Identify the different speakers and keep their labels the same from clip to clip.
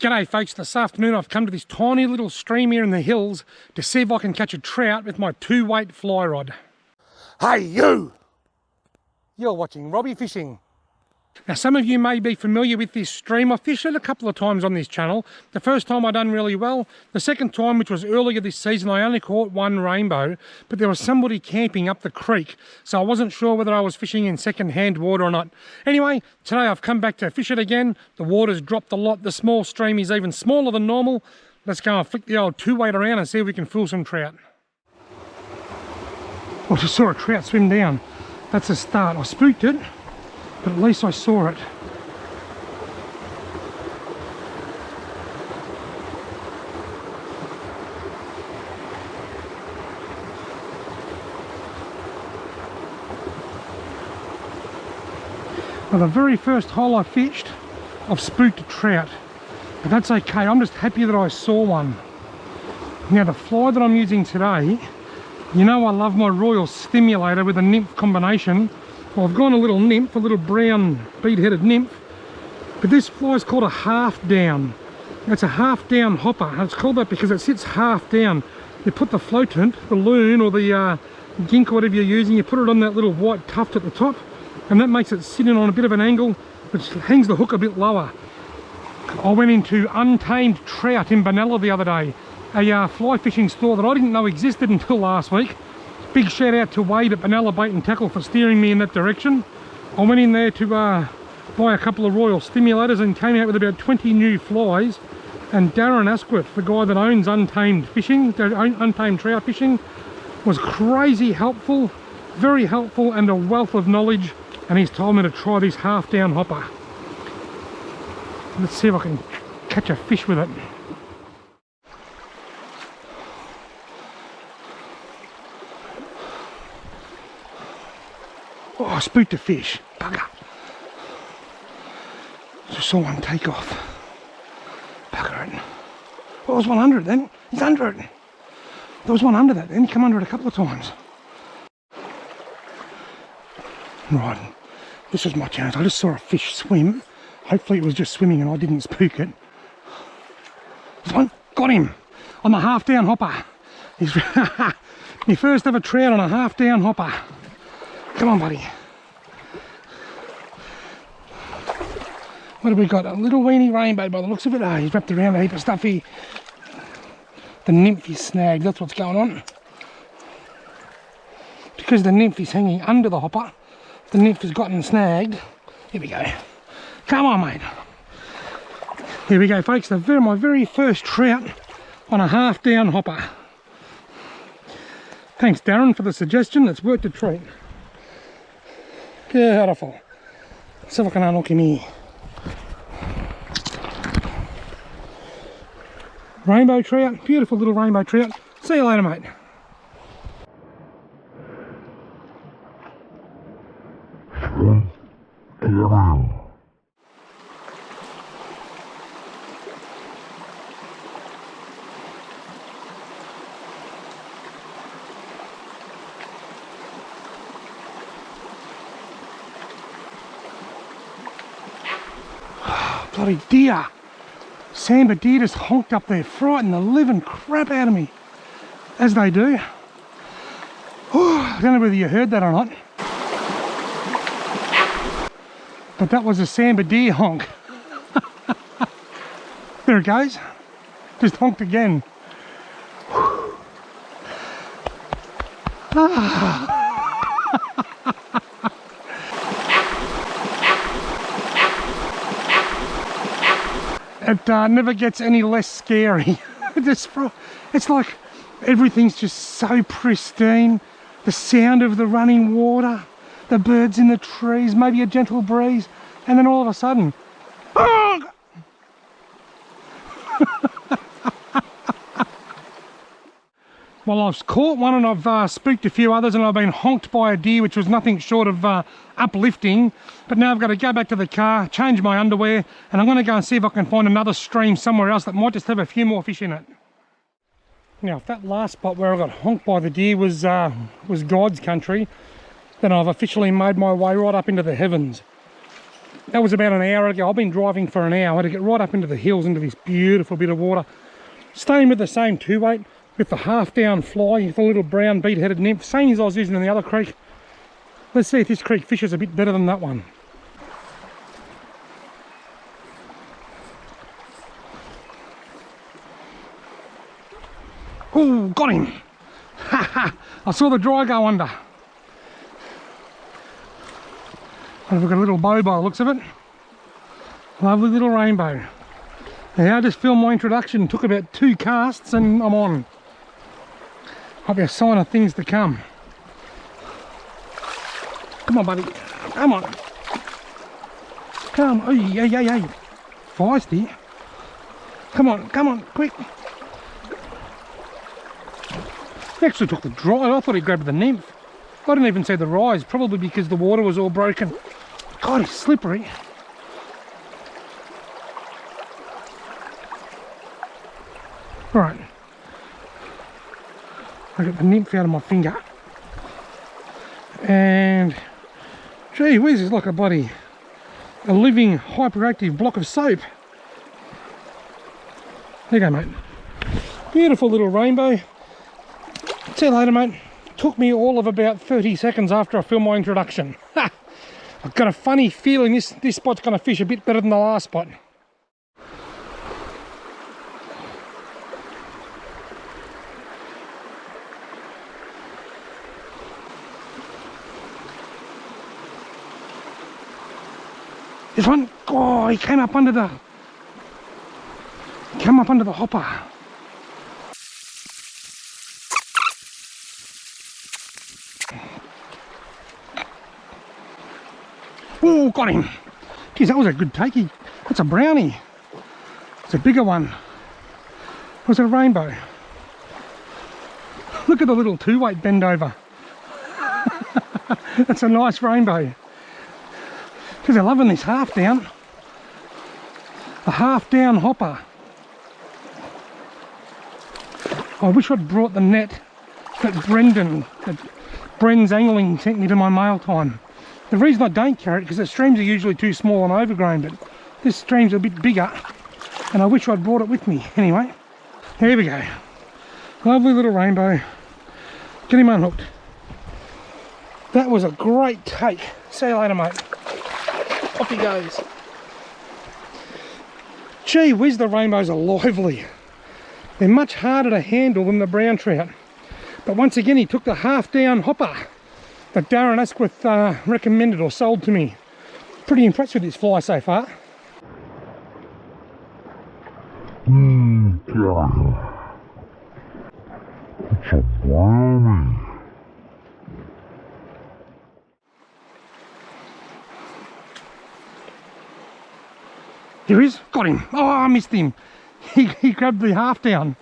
Speaker 1: G'day folks, this afternoon I've come to this tiny little stream here in the hills to see if I can catch a trout with my 2-weight fly rod. Hey you! You're watching Robbie Fishing. Now some of you may be familiar with this stream. I've fished it a couple of times on this channel. The first time I done really well. The second time, which was earlier this season, I only caught one rainbow, but there was somebody camping up the creek, so I wasn't sure whether I was fishing in second-hand water or not. Anyway, today I've come back to fish it again. The water's dropped a lot. The small stream is even smaller than normal. Let's go and flick the old 2-weight around and see if we can fool some trout. I just saw a trout swim down. That's a start. I spooked it, but at least I saw it. Well, the very first hole I fished, I've spooked a trout, but that's okay. I'm just happy that I saw one. Now the fly that I'm using today, you know I love my Royal Stimulator with a nymph combination. Well, I've gone a little nymph, a little brown bead-headed nymph, but this fly is called a half down. It's a half down hopper, and it's called that because it sits half down. You put the floatant, the loon or the gink or whatever you're using, you put it on that little white tuft at the top, and that makes it sit in on a bit of an angle, which hangs the hook a bit lower. I went into Untamed Trout in Benalla the other day, a fly fishing store that I didn't know existed until last week. Big shout out to Wade at Benalla Bait and Tackle for steering me in that direction. I went in there to buy a couple of Royal Stimulators and came out with about 20 new flies. And Darren Asquith, the guy that owns Untamed Trout Fishing, was crazy helpful, very helpful, and a wealth of knowledge. And he's told me to try this half down hopper. Let's see if I can catch a fish with it. Oh, I spooked a fish. Bugger. Just saw one take off. Bugger it. Oh, there's one under it then. He's under it. There was one under that then. He came under it a couple of times. Right. This was my chance. I just saw a fish swim. Hopefully it was just swimming and I didn't spook it. There's one. Got him. On the half down hopper. He's my first ever trout on a half down hopper. Come on, buddy. What have we got? A little weeny rainbow by the looks of it. Oh, he's wrapped around a heap of stuff here. The nymph is snagged. That's what's going on. Because the nymph is hanging under the hopper, the nymph has gotten snagged. Here we go. Come on, mate. Here we go, folks. My very first trout on a half down hopper. Thanks, Darren, for the suggestion. It's worked a treat. Beautiful. See if I can unhook him here. Rainbow trout, beautiful little rainbow trout. See you later, mate. Bloody deer. Sambar Deer just honked up there, frightened the living crap out of me, as they do. I don't know whether you heard that or not, but that was a Sambar Deer honk. There it goes, just honked again. It never gets any less scary. It's like everything's just so pristine. The sound of the running water, the birds in the trees, maybe a gentle breeze, and then all of a sudden, oh! Well, I've caught one and I've spooked a few others and I've been honked by a deer, which was nothing short of uplifting. But now I've got to go back to the car, change my underwear, and I'm going to go and see if I can find another stream somewhere else that might just have a few more fish in it. Now, if that last spot where I got honked by the deer was God's country, then I've officially made my way right up into the heavens. That was about an hour ago. I've been driving for an hour to get right up into the hills, into this beautiful bit of water. Staying with the same 2-weight, with the half down fly, with a little brown bead-headed nymph, same as I was using in the other creek. Let's see if this creek fishes a bit better than that one. Oh, got him! Ha ha! I saw the dry go under. And we've got a little bow by the looks of it. Lovely little rainbow. Now I just filmed my introduction, took about 2 casts and I'm on. Might be a sign of things to come. Come on, buddy. Come on. Come on. Oh, yeah. Feisty. Come on, quick. He actually took the dry. I thought he grabbed the nymph. I didn't even see the rise, probably because the water was all broken. God, he's slippery. Right. I got the nymph out of my finger. And gee whiz, it's like a living hyperactive block of soap. There you go, mate. Beautiful little rainbow. See you later, mate. Took me all of about 30 seconds after I filmed my introduction. Ha! I've got a funny feeling this spot's going to fish a bit better than the last spot. This one, oh, he came up under the hopper. Oh, got him. Geez, that was a good take. That's a brownie. It's a bigger one. Was it a rainbow? Look at the little 2-weight bend over. That's a nice rainbow. Because I'm loving this half down. The half down hopper. I wish I'd brought the net that Bren's angling sent me to my mail time. The reason I don't carry it because the streams are usually too small and overgrown, but this stream's a bit bigger and I wish I'd brought it with me. Anyway, here we go. Lovely little rainbow. Get him unhooked. That was a great take. See you later, mate. Off he goes. Gee whiz, the rainbows are lively. They're much harder to handle than the brown trout. But once again, he took the half down hopper that Darren Asquith recommended or sold to me. Pretty impressed with this fly so far. It's a brownie. Here he is, got him. Oh, I missed him. He grabbed the half down.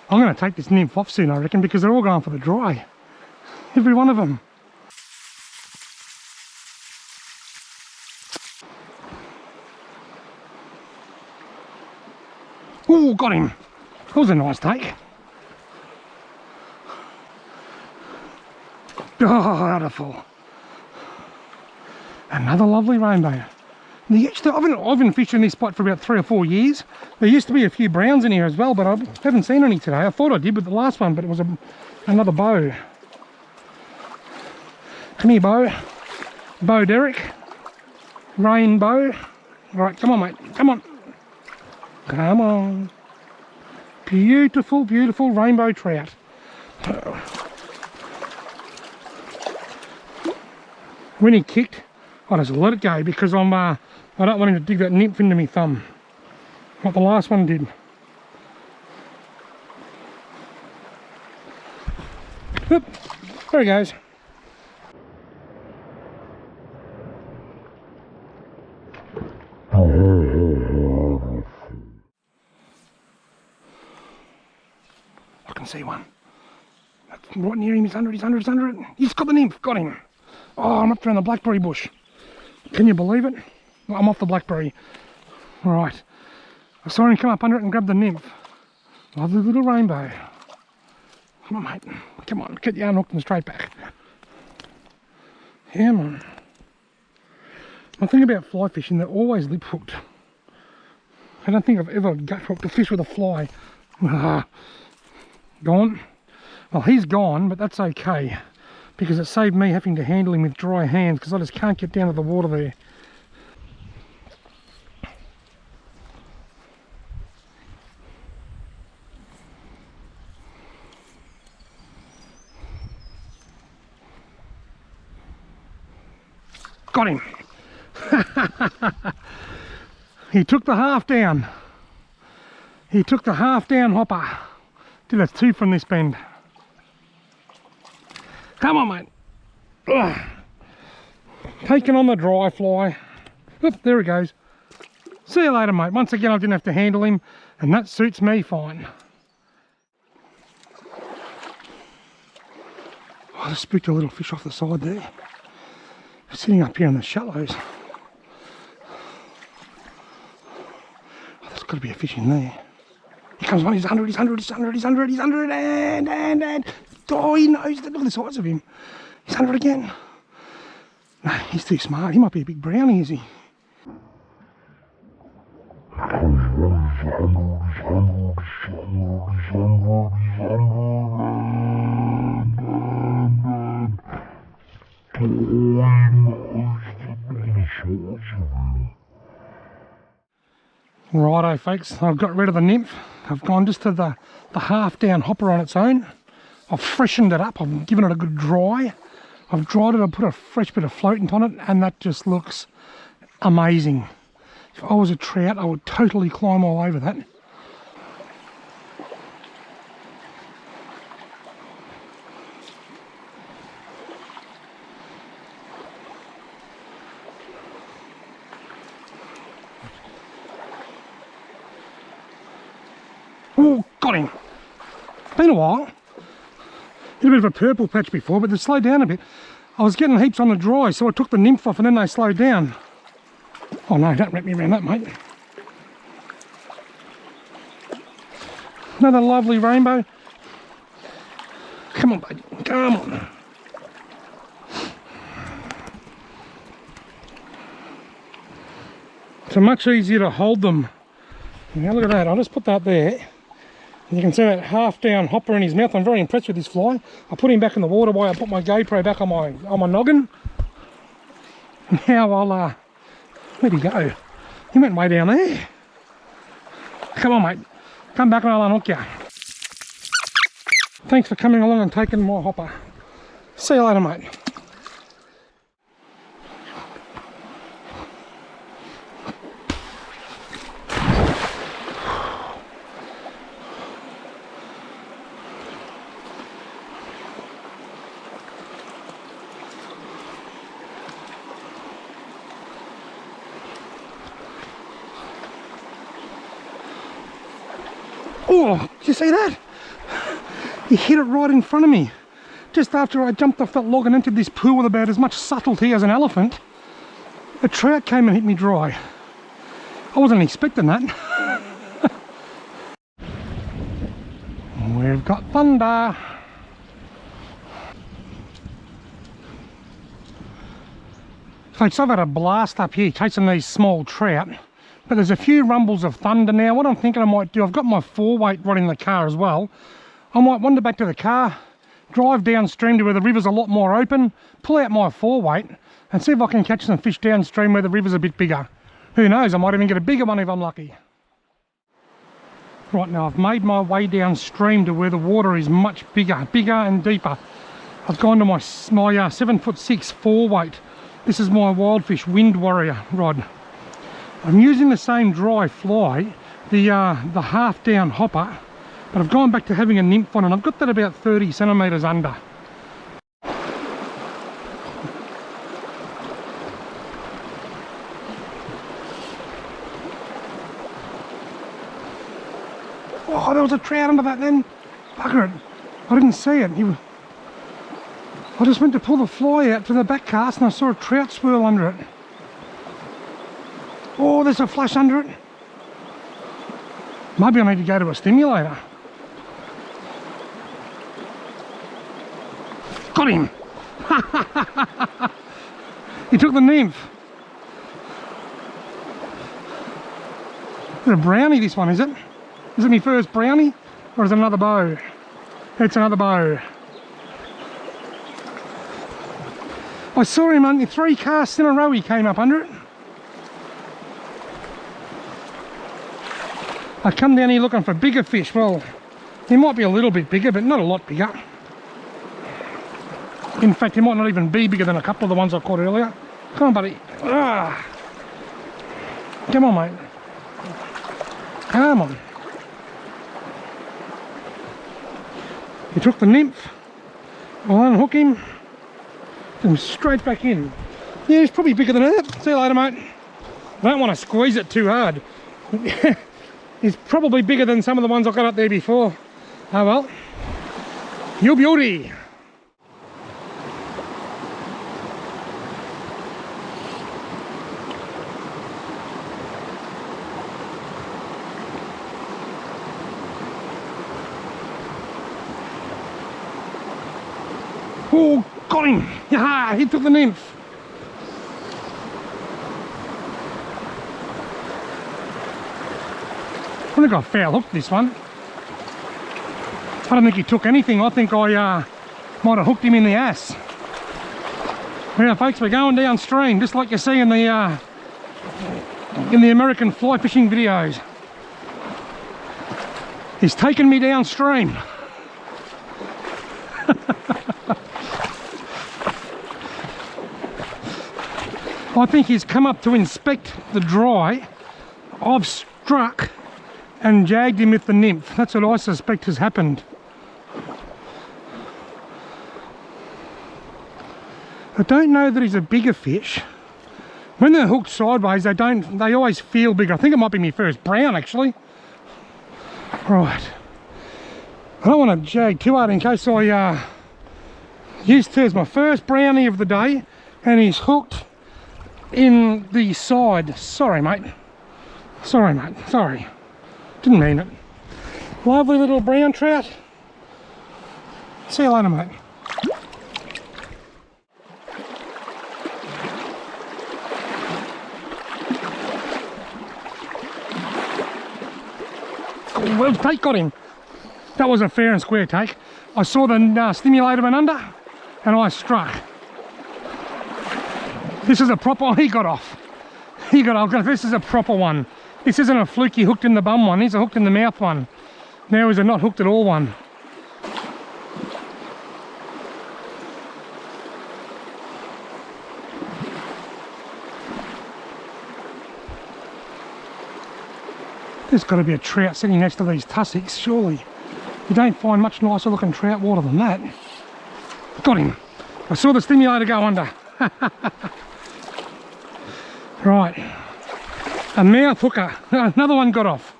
Speaker 1: I'm going to take this nymph off soon, I reckon, because they're all going for the dry. Every one of them. Oh, got him. That was a nice take. Oh, beautiful. Another lovely rainbow. I've been fishing this spot for about 3 or 4 years. There used to be a few browns in here as well, but I haven't seen any today. I thought I did with the last one, but it was another bow. Come here, bow. Bow Derek. Rainbow. Right, come on, mate. Come on. Come on. Beautiful, beautiful rainbow trout. When he kicked, I just let it go because I don't want him to dig that nymph into my thumb, like the last one did. Oop, there he goes. I can see one. That's right near him. He's under it. He's got the nymph. Got him. Oh, I'm up around the blackberry bush. Can you believe it? I'm off the blackberry. Right. I saw him come up under it and grab the nymph. Lovely little rainbow. Come on, mate. Come on. Get you unhooked and straight back. Come on. One thing about fly fishing, they're always lip hooked. I don't think I've ever gut hooked a fish with a fly. Gone. Well, he's gone, but that's okay, because it saved me having to handle him with dry hands, because I just can't get down to the water there. Got him. He took the half down. He took the half down hopper. Dude, that's 2 from this bend. Come on, mate. Ugh. Taking on the dry fly. Oop, there he goes. See you later, mate. Once again, I didn't have to handle him, and that suits me fine. Oh, I just spooked a little fish off the side there. Sitting up here in the shallows. Oh, there's got to be a fish in there. Here comes one. He's under it, he's under it, he's under it, he's under it, he's under it, and oh, he knows. Look at the size of him. He's under it again. No, he's too smart. He might be a big brownie, is he? Righto folks, I've got rid of the nymph. I've gone just to the half down hopper on its own. I've freshened it up, I've given it a good dry. I've dried it, I've put a fresh bit of floatant on it, and that just looks amazing. If I was a trout, I would totally climb all over that. Oh, got him. Been a while. Hit a bit of a purple patch before, but they slowed down a bit. I was getting heaps on the dry, so I took the nymph off and then they slowed down. Oh no, don't wrap me around that, mate. Another lovely rainbow. Come on, baby, come on. So much easier to hold them. Now look at that, I'll just put that there. And you can see that half down hopper in his mouth. I'm very impressed with this fly. I put him back in the water while I put my GoPro back on my noggin. Now I'll where'd he go? He went way down there. Come on, mate. Come back and I'll unhook you. Thanks for coming along and taking my hopper. See you later, mate. Oh, did you see that? He hit it right in front of me. Just after I jumped off that log and entered this pool with about as much subtlety as an elephant, a trout came and hit me dry. I wasn't expecting that. We've got thunder. Folks, I've had a blast up here chasing these small trout. But there's a few rumbles of thunder now. What I'm thinking I might do, I've got my 4-weight rod in the car as well. I might wander back to the car, drive downstream to where the river's a lot more open, pull out my 4-weight and see if I can catch some fish downstream where the river's a bit bigger. Who knows, I might even get a bigger one if I'm lucky. Right, now I've made my way downstream to where the water is much bigger and deeper. I've gone to my 7'6" 4-weight. This is my Wildfish Wind Warrior rod. I'm using the same dry fly, the half down hopper, but I've gone back to having a nymph on and I've got that about 30 centimetres under. Oh, there was a trout under that then. Bugger it. I didn't see it. I just went to pull the fly out for the back cast and I saw a trout swirl under it. Oh, there's a flash under it. Maybe I need to go to a stimulator. Got him. He took the nymph. Is it a brownie, this one, is it? Is it my first brownie? Or is it another bow? It's another bow. I saw him on 3 casts in a row, he came up under it. I come down here looking for bigger fish. Well, he might be a little bit bigger, but not a lot bigger. In fact, he might not even be bigger than a couple of the ones I caught earlier. Come on, buddy. Ah. Come on, mate. Come on. He took the nymph. I'll unhook him. Put him straight back in. Yeah, he's probably bigger than that. See you later, mate. I don't want to squeeze it too hard. He's probably bigger than some of the ones I got up there before. Oh well. You beauty. Oh, got him! Yeah, he took the nymph. I think I foul hooked this one. I don't think he took anything. I think I might have hooked him in the ass. Yeah, folks, we're going downstream, just like you see in the American fly fishing videos. He's taken me downstream. I think he's come up to inspect the dry. I've struck and jagged him with the nymph. That's what I suspect has happened. I don't know that he's a bigger fish. When they're hooked sideways, they always feel bigger. I think it might be my first brown, actually. Right. I don't want to jag too hard in case I use it as my first brownie of the day, and he's hooked in the side. Sorry, mate. Sorry, mate. Sorry. Didn't mean it. Lovely little brown trout. See you later, mate. Well, take got him. That was a fair and square take. I saw the stimulator went under and I struck. This is a proper, he got off. He got off. This is a proper one. This isn't a fluky hooked in the bum one. He's a hooked in the mouth one. Now he's a not hooked at all one. There's got to be a trout sitting next to these tussocks, surely. You don't find much nicer looking trout water than that. Got him. I saw the stimulator go under. Right. A mouth hooker. Another one got off.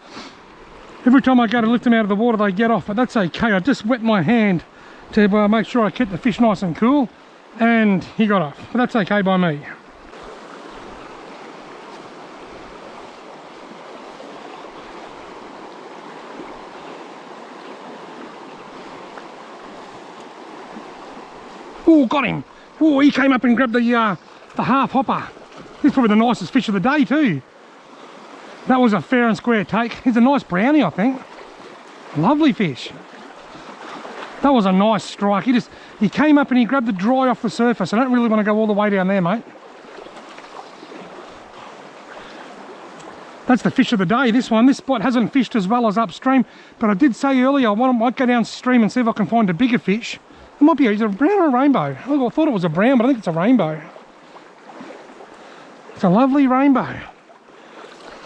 Speaker 1: Every time I go to lift them out of the water, they get off, but that's okay. I just wet my hand to make sure I kept the fish nice and cool, and he got off. But that's okay by me. Oh, got him. Oh, he came up and grabbed the half hopper. He's probably the nicest fish of the day too. That was a fair and square take. He's a nice brownie, I think. Lovely fish. That was a nice strike. He came up and he grabbed the dry off the surface. I don't really want to go all the way down there, mate. That's the fish of the day, this one. This spot hasn't fished as well as upstream, but I did say earlier I might go downstream and see if I can find a bigger fish. It might be either a brown or a rainbow. I thought it was a brown, but I think it's a rainbow. It's a lovely rainbow.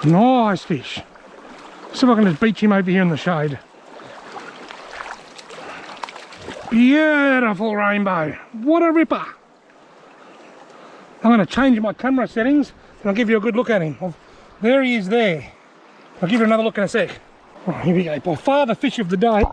Speaker 1: Nice fish. See if I can just beach him over here in the shade. Beautiful rainbow. What a ripper. I'm going to change my camera settings and I'll give you a good look at him. There he is there. I'll give you another look in a sec. Right, here we go. By far the fish of the day.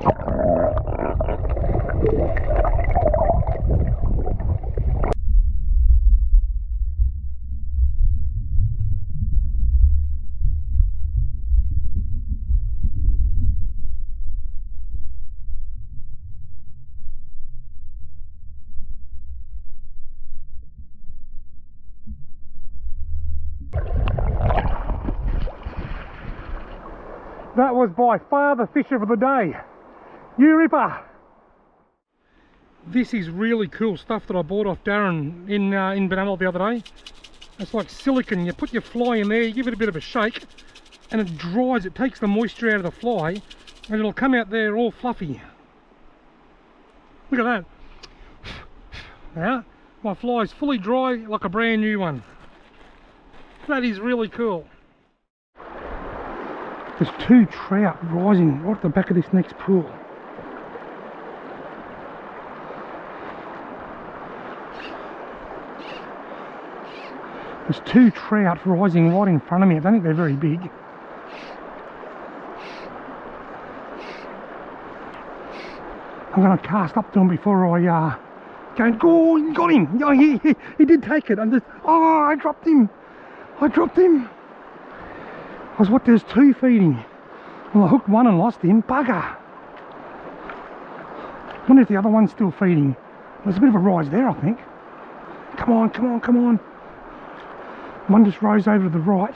Speaker 1: That was by far the fish of the day. You ripper! This is really cool stuff that I bought off Darren in Benalla the other day. It's like silicone. You put your fly in there, you give it a bit of a shake, and it dries. It takes the moisture out of the fly, and it'll come out there all fluffy. Look at that. Now, my fly is fully dry like a brand new one. That is really cool. There's 2 trout rising right at the back of this next pool. There's 2 trout rising right in front of me. I don't think they're very big. I'm going to cast up to him before I go. Oh, got him! Oh, he did take it. I dropped him. I dropped him. There's 2 feeding. Well, I hooked one and lost him. Bugger. I wonder if the other one's still feeding. There's a bit of a rise there, I think. Come on, come on, come on. One just rose over to the right.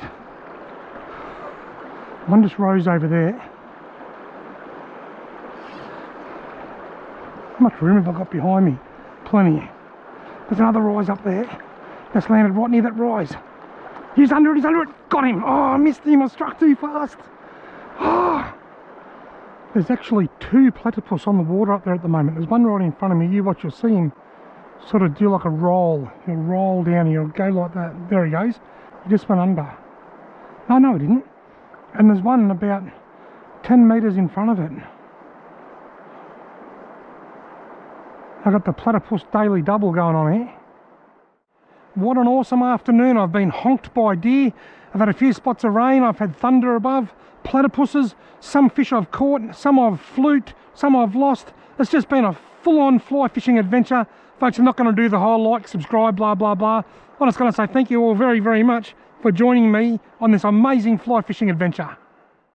Speaker 1: One just rose over there. How much room have I got behind me? Plenty. There's another rise up there. That's landed right near that rise. He's under it, he's under it. Got him. Oh, I missed him. I struck too fast. Oh. There's actually 2 platypus on the water up there at the moment. There's one right in front of me. You watch, you'll see him sort of do like a roll. He'll roll down, he'll go like that. There he goes. He just went under. No, he didn't. And there's one about 10 metres in front of it. I've got the platypus daily double going on here. What an awesome afternoon. I've been honked by deer. I've had a few spots of rain. I've had thunder above, platypuses, some fish I've caught, some I've fluked, some I've lost. It's just been a full-on fly fishing adventure. Folks, I'm not going to do the whole like, subscribe, blah, blah, blah. I'm just going to say thank you all very, very much for joining me on this amazing fly fishing adventure.